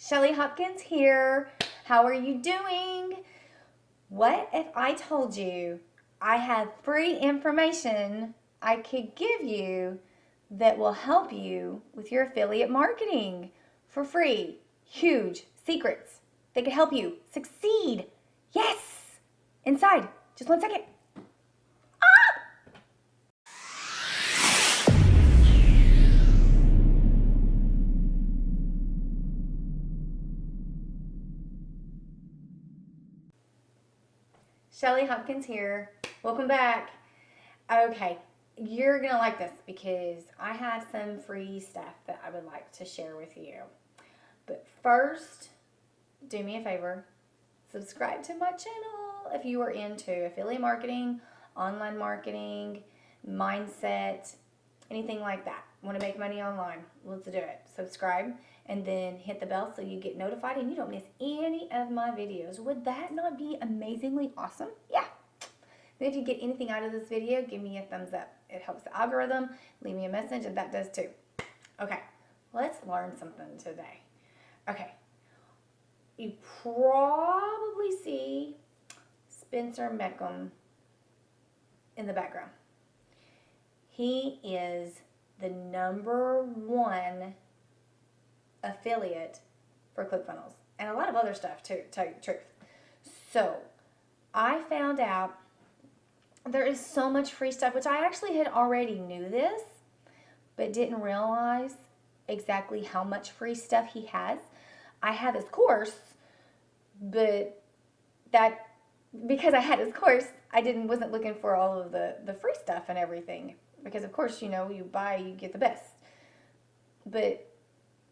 Shelly Hopkins here. How are you doing? What if I told you I have free information I could give you that will help you with your affiliate marketing for free? Huge secrets that could help you succeed. Yes! Inside. Just 1 second. Shelly Hopkins here. Welcome back. Okay, you're going to like this because I have some free stuff that I would like to share with you. But first, do me a favor. Subscribe to my channel if you are into affiliate marketing, online marketing, mindset, anything like that. Want to make money online? Let's do it. Subscribe and then hit the bell so you get notified and you don't miss any of my videos. Would that not be amazingly awesome? Yeah. Then if you get anything out of this video, give me a thumbs up. It helps the algorithm. Leave me a message and that does too. Okay, let's learn something today. Okay, you probably see Spencer Meckham in the background. He is the #1 affiliate for Clickfunnels and a lot of other stuff too, to tell you the truth. So I found out there is so much free stuff, which I actually had already knew this, but didn't realize exactly how much free stuff he has. I had his course, but that because I had his course, I wasn't looking for all of the free stuff and everything. Because of course, you buy, you get the best. But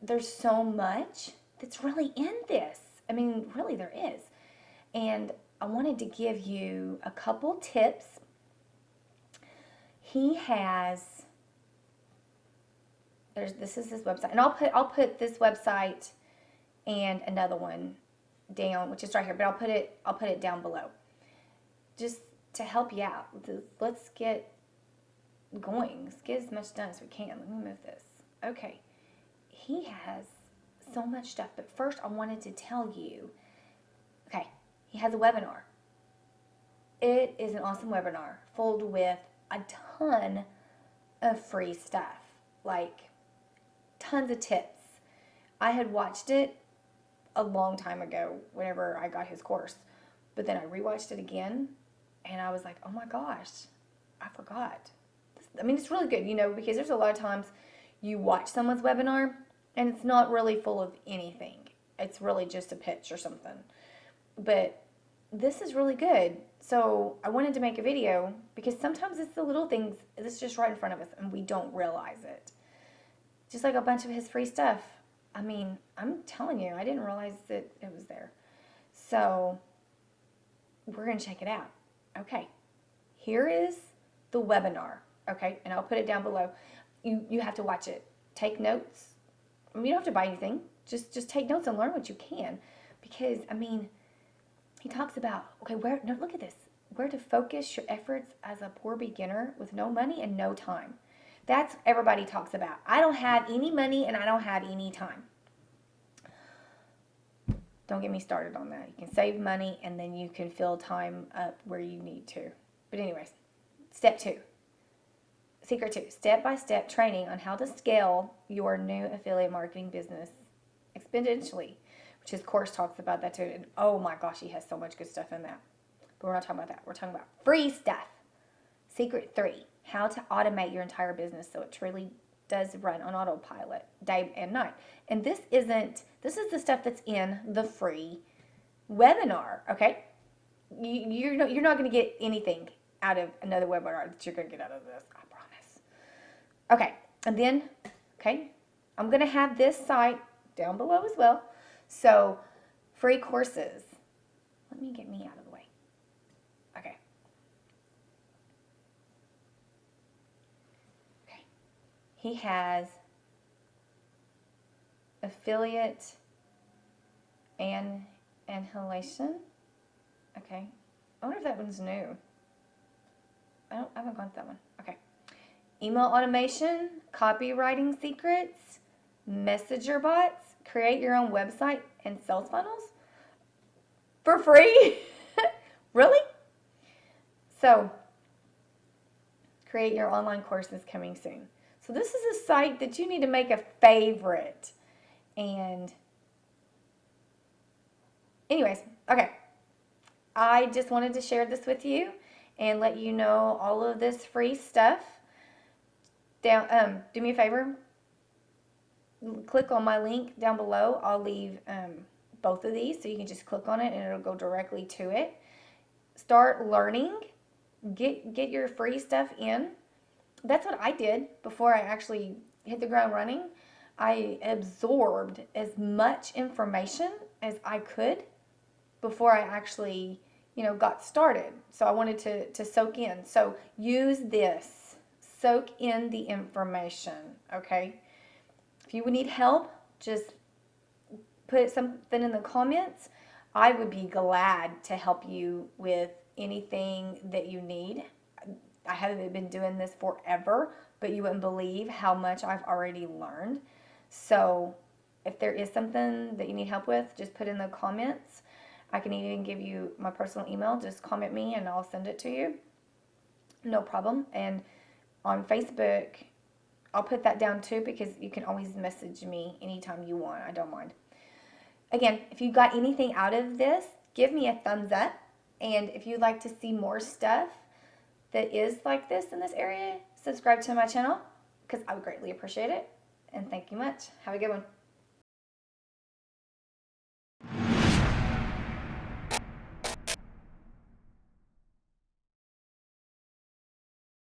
there's so much that's really in this. I mean, really there is. And I wanted to give you a couple tips. He has this is his website. And I'll put this website and another one down, which is right here, but I'll put it down below. Just to help you out. Let's get going. Let's get as much done as we can. Let me move this. Okay. He has so much stuff, but first I wanted to tell you, okay, he has a webinar. It is an awesome webinar filled with a ton of free stuff, like tons of tips. I had watched it a long time ago whenever I got his course, but then I rewatched it again and I was like, oh my gosh, I forgot. I mean, it's really good, because there's a lot of times you watch someone's webinar and it's not really full of anything. It's really just a pitch or something. But this is really good. So I wanted to make a video because sometimes it's the little things that's just right in front of us and we don't realize it. Just like a bunch of his free stuff. I mean, I'm telling you, I didn't realize that it was there. So we're going to check it out. Okay, here is the webinar. Okay, and I'll put it down below. You have to watch it. Take notes. I mean, you don't have to buy anything. Just take notes and learn what you can. Because, I mean, he talks about, okay, look at this. Where to focus your efforts as a poor beginner with no money and no time. That's everybody talks about. I don't have any money and I don't have any time. Don't get me started on that. You can save money and then you can fill time up where you need to. But anyways, step 2. Secret 2, step-by-step training on how to scale your new affiliate marketing business exponentially, which his course talks about that too. And oh my gosh, he has so much good stuff in that. But we're not talking about that. We're talking about free stuff. Secret 3, how to automate your entire business so it truly does run on autopilot day and night. And this is the stuff that's in the free webinar, okay? You're not going to get anything out of another webinar that you're going to get out of this, I promise. Okay, and then, I'm going to have this site down below as well. So, free courses. Let me get me out of the way. Okay. He has affiliate and inhalation. Okay. I wonder if that one's new. I haven't gone to that one. Okay. Email automation, copywriting secrets, messenger bots, create your own website and sales funnels for free? Really? So, create your online courses coming soon. So this is a site that you need to make a favorite. And anyways, okay. I just wanted to share this with you and let you know all of this free stuff. Do me a favor. Click on my link down below. I'll leave both of these so you can just click on it and it'll go directly to it. Start learning. Get your free stuff in. That's what I did before I actually hit the ground running. I absorbed as much information as I could before I actually, got started. So I wanted to soak in. So use this. Soak in the information, okay? If you would need help, just put something in the comments. I would be glad to help you with anything that you need. I haven't been doing this forever, but you wouldn't believe how much I've already learned. So if there is something that you need help with, just put in the comments. I can even give you my personal email. Just comment me and I'll send it to you. No problem. And on Facebook, I'll put that down too because you can always message me anytime you want. I don't mind. Again, if you got anything out of this, give me a thumbs up. And if you'd like to see more stuff that is like this in this area, subscribe to my channel because I would greatly appreciate it. And thank you much. Have a good one.